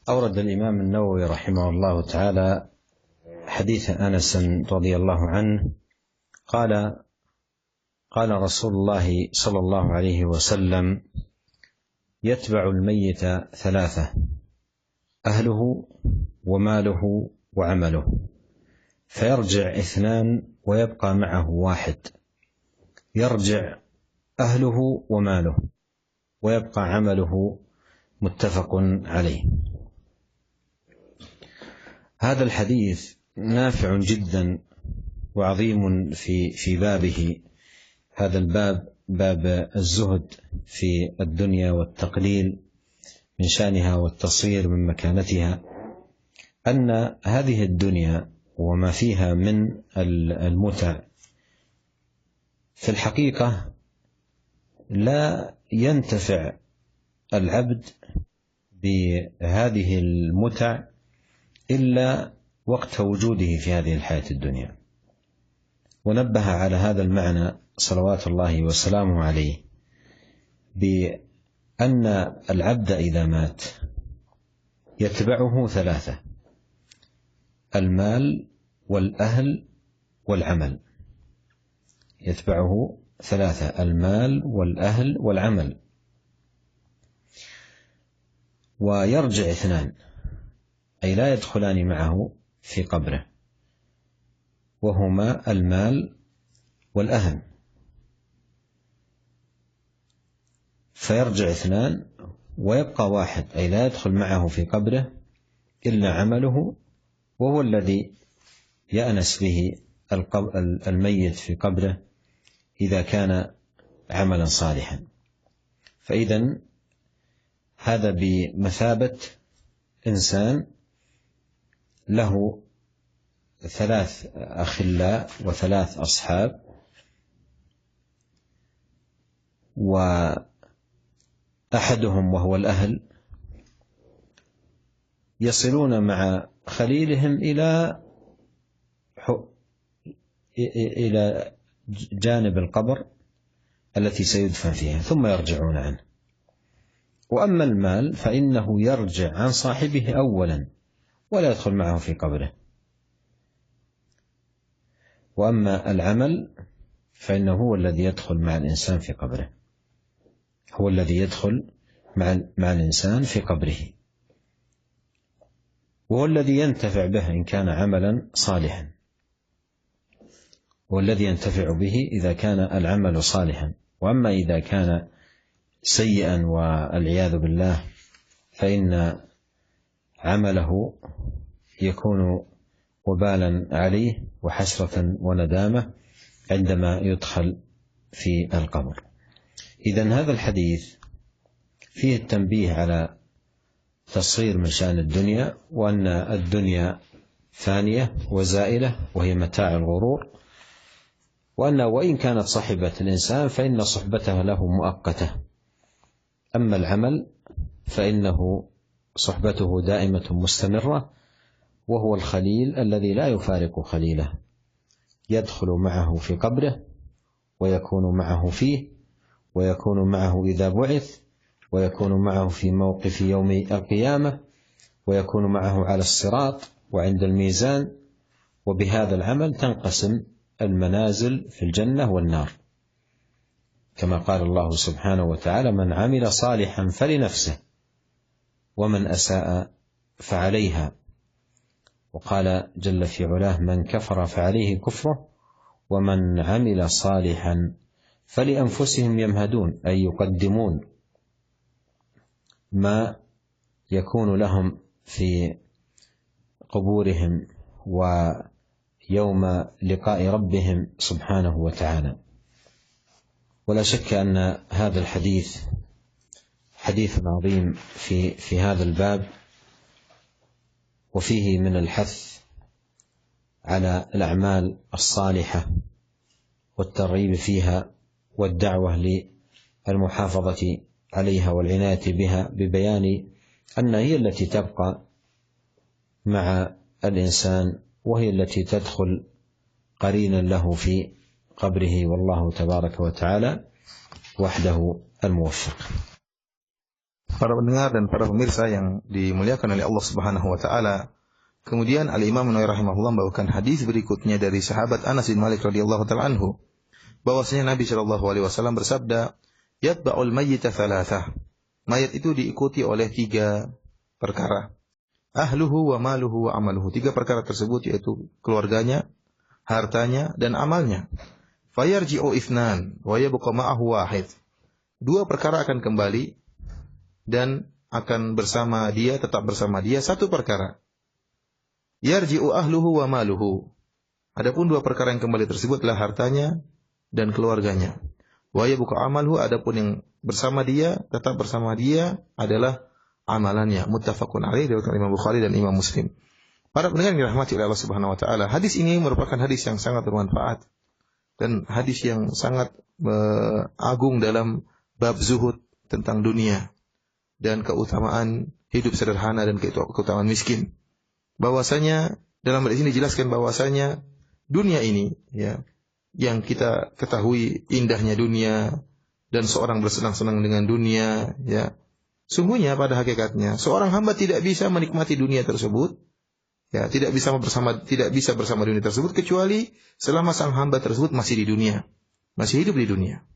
أورد الإمام النووي رحمه الله تعالى حديث أنس رضي الله عنه قال رسول الله صلى الله عليه وسلم: يتبع الميت ثلاثة: أهله وماله وعمله، فيرجع اثنان ويبقى معه واحد، يرجع أهله وماله ويبقى عمله. متفق عليه. هذا الحديث نافع جدا وعظيم في بابه. هذا الباب باب الزهد في الدنيا والتقليل من شأنها والتصغير من مكانتها، أن هذه الدنيا وما فيها من المتع في الحقيقة لا ينتفع العبد بهذه المتع إلا وقت وجوده في هذه الحياة الدنيا. ونبه على هذا المعنى صلوات الله وسلامه عليه بأن العبد إذا مات يتبعه ثلاثة: المال والأهل والعمل. يتبعه ثلاثة: المال والأهل والعمل. ويرجع اثنان، أي لا يدخلان معه في قبره، وهما المال والأهل. فيرجع اثنان ويبقى واحد، أي لا يدخل معه في قبره إلا عمله، وهو الذي يأنس به الميت في قبره إذا كان عملا صالحا. فإذن هذا بمثابة إنسان له ثلاث أخلاء وثلاث أصحاب، وأحدهم وهو الأهل يصلون مع خليلهم إلى جانب القبر التي سيدفن فيها ثم يرجعون عنه. وأما المال فإنه يرجع عن صاحبه أولا ولا يدخل معه في قبره. وأما العمل فإنه هو الذي يدخل مع الإنسان في قبره، هو الذي يدخل مع الإنسان في قبره، وهو الذي ينتفع به إن كان عملا صالحا، هو الذي ينتفع به إذا كان العمل صالحا. وأما إذا كان سيئا والعياذ بالله فإن عمله يكون وبالا عليه وحسرة وندامة عندما يدخل في القبر. إذن هذا الحديث فيه التنبيه على تصغير من شأن الدنيا، وأن الدنيا فانية وزائلة وهي متاع الغرور، وأن وإن كانت صحبة الإنسان فإن صحبتها له مؤقتة. أما العمل فإنه صحبته دائمة مستمرة، وهو الخليل الذي لا يفارق خليله، يدخل معه في قبره ويكون معه فيه، ويكون معه إذا بعث، ويكون معه في موقف يوم القيامة، ويكون معه على الصراط وعند الميزان. وبهذا العمل تنقسم المنازل في الجنة والنار، كما قال الله سبحانه وتعالى: من عمل صالحا فلنفسه ومن أساء فعليها. وقال جل في علاه: من كفر فعليه كفره ومن عمل صالحا فلأنفسهم يمهدون، أي يقدمون ما يكون لهم في قبورهم ويوم لقاء ربهم سبحانه وتعالى. ولا شك أن هذا الحديث حديث عظيم في هذا الباب، وفيه من الحث على الأعمال الصالحة والترغيب فيها والدعوة للمحافظة عليها والعناية بها، ببيان أن هي التي تبقى مع الإنسان، وهي التي تدخل قرينا له في قبره. والله تبارك وتعالى وحده الموفق. Para pendengar dan para pemirsa yang dimuliakan oleh Allah Subhanahu wa taala. Kemudian Al-Imam Nawawi rahimahullah membawakan hadis berikutnya dari sahabat Anas bin Malik radhiyallahu taala anhu, bahwasanya Nabi sallallahu alaihi wasallam bersabda, "Yatba'ul mayyita thalathah." Mayat itu diikuti oleh 3 perkara. Ahluhu wa maluhu wa amaluhu. 3 perkara tersebut yaitu keluarganya, hartanya dan amalnya. Fayarji'u ithnan wa yabqa ma'ahu wahid. 2 perkara akan kembali dan akan bersama dia, tetap bersama dia 1 perkara. Yarji'u ahluhu wa maluhu. Adapun 2 perkara yang kembali tersebut adalah hartanya dan keluarganya. Wa yabqa amaluhu, adapun yang bersama dia, tetap bersama dia adalah amalannya. Muttafaqun alaih, riwayat Imam Bukhari dan Imam Muslim. Para pendengar yang dirahmati oleh Allah Subhanahu wa taala, hadis ini merupakan hadis yang sangat bermanfaat dan hadis yang sangat agung dalam bab zuhud tentang dunia dan keutamaan hidup sederhana dan keutamaan miskin. Bahwasanya dalam hadis ini dijelaskan bahwasanya dunia ini, ya, yang kita ketahui indahnya dunia dan seorang bersenang-senang dengan dunia, ya, sungguhnya pada hakikatnya seorang hamba tidak bisa menikmati dunia tersebut, ya, tidak bisa bersama dunia tersebut kecuali selama sang hamba tersebut masih di dunia, masih hidup di dunia.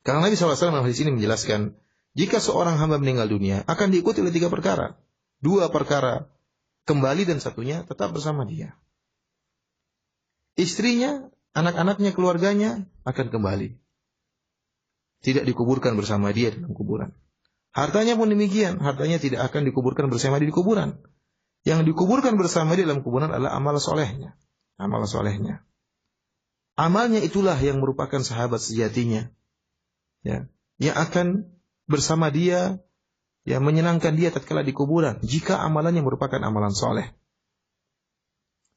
Karena Nabi SAW dalam hadis ini menjelaskan, jika seorang hamba meninggal dunia, akan diikuti oleh 3 perkara. 2 perkara kembali dan 1-nya tetap bersama dia. Istrinya, anak-anaknya, keluarganya akan kembali. Tidak dikuburkan bersama dia dalam kuburan. Hartanya pun demikian. Hartanya tidak akan dikuburkan bersama dia di kuburan. Yang dikuburkan bersama dia dalam kuburan adalah amal solehnya. Amal solehnya. Amalnya itulah yang merupakan sahabat sejatinya. Ya, yang akan bersama dia, ya, menyenangkan dia tatkala di kuburan, jika amalannya merupakan amalan soleh.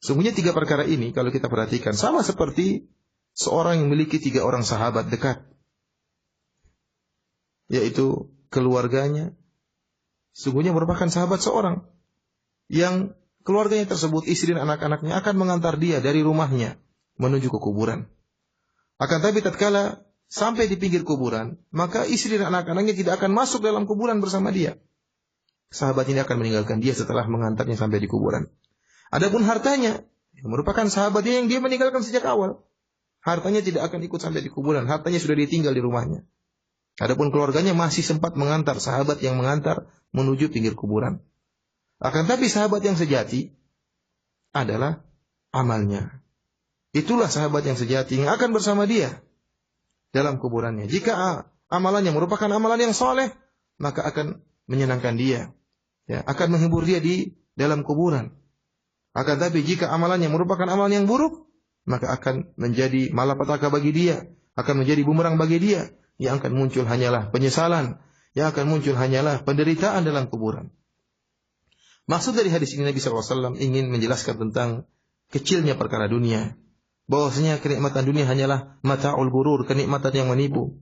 Sungguhnya 3 perkara ini kalau kita perhatikan sama seperti seorang yang memiliki 3 orang sahabat dekat, yaitu keluarganya, sungguhnya merupakan sahabat seorang yang keluarganya tersebut, istri dan anak-anaknya akan mengantar dia dari rumahnya menuju ke kuburan. Akan tapi tatkala sampai di pinggir kuburan, maka istri dan anak-anaknya tidak akan masuk dalam kuburan bersama dia. Sahabat ini akan meninggalkan dia setelah mengantarnya sampai di kuburan. Adapun hartanya, yang merupakan sahabatnya yang dia meninggalkan sejak awal, hartanya tidak akan ikut sampai di kuburan. Hartanya sudah ditinggal di rumahnya. Adapun keluarganya masih sempat mengantar, sahabat yang mengantar menuju pinggir kuburan. Akan tapi sahabat yang sejati adalah amalnya. Itulah sahabat yang sejati yang akan bersama dia dalam kuburannya. Jika amalannya merupakan amalan yang soleh, maka akan menyenangkan dia, ya, akan menghibur dia di dalam kuburan. Akan tapi jika amalannya merupakan amalan yang buruk, maka akan menjadi malapetaka bagi dia, akan menjadi bumerang bagi dia. Yang akan muncul hanyalah penyesalan, yang akan muncul hanyalah penderitaan dalam kuburan. Maksud dari hadis ini Nabi SAW ingin menjelaskan tentang kecilnya perkara dunia. Bahwasanya kenikmatan dunia hanyalah mata'ul ghurur, kenikmatan yang menipu.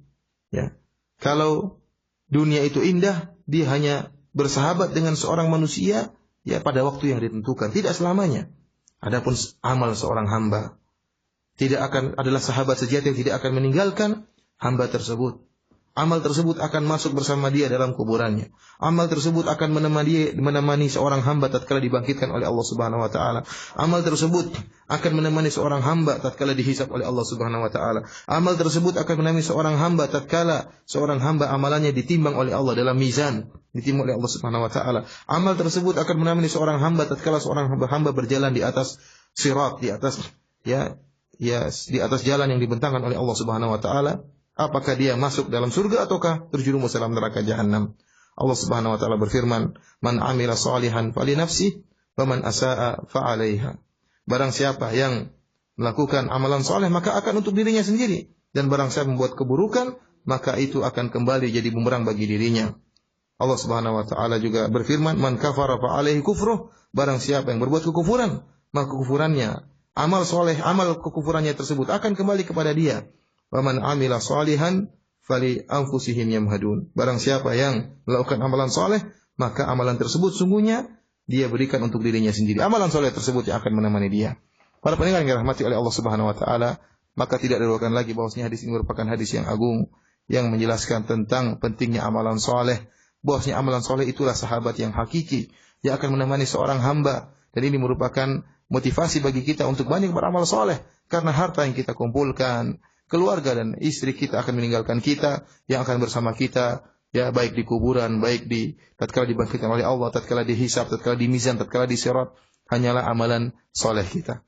Ya. Kalau dunia itu indah, dia hanya bersahabat dengan seorang manusia, ya, pada waktu yang ditentukan, tidak selamanya. Adapun amal seorang hamba adalah sahabat sejati yang tidak akan meninggalkan hamba tersebut. Amal tersebut akan masuk bersama dia dalam kuburannya. Amal tersebut akan menemani seorang hamba tatkala dibangkitkan oleh Allah Subhanahu wa taala. Amal tersebut akan menemani seorang hamba tatkala dihisab oleh Allah Subhanahu wa taala. Amal tersebut akan menemani seorang hamba tatkala seorang hamba amalannya ditimbang oleh Allah dalam mizan, ditimbang oleh Allah Subhanahu wa taala. Amal tersebut akan menemani seorang hamba tatkala seorang hamba berjalan di atas sirat, di atas di atas jalan yang dibentangkan oleh Allah Subhanahu wa taala. Apakah dia masuk dalam surga ataukah terjerumus dalam neraka jahanam? Allah Subhanahu wa taala berfirman, "Man 'amila shalihan fali nafsihi wa man asaa fa 'alaiha." Barang siapa yang melakukan amalan soleh maka akan untuk dirinya sendiri, dan barang siapa membuat keburukan maka itu akan kembali jadi bumerang bagi dirinya. Allah Subhanahu wa taala juga berfirman, "Man kafara fa 'alaihi kufruh." Barang siapa yang berbuat kekufuran, maka kekufurannya, amal soleh, amal kekufurannya tersebut akan kembali kepada dia. Wa man 'amila shalihan fali anfusihim yamhadun. Barang siapa yang melakukan amalan soleh, maka amalan tersebut sungguhnya dia berikan untuk dirinya sendiri. Amalan soleh tersebut yang akan menemani dia. Para pendengar yang dirahmati oleh Allah Subhanahu wa taala, maka tidak diragukan lagi bahwasanya hadis ini merupakan hadis yang agung, yang menjelaskan tentang pentingnya amalan soleh. Bahwasanya amalan soleh itulah sahabat yang hakiki yang akan menemani seorang hamba. Dan ini merupakan motivasi bagi kita untuk banyak beramal soleh. Karena harta yang kita kumpulkan, keluarga dan istri kita akan meninggalkan kita, yang akan bersama kita, ya baik di kuburan, baik di tatkala dibangkitkan oleh Allah, tatkala dihisab, tatkala di mizan, tatkala di sirat, hanyalah amalan soleh kita.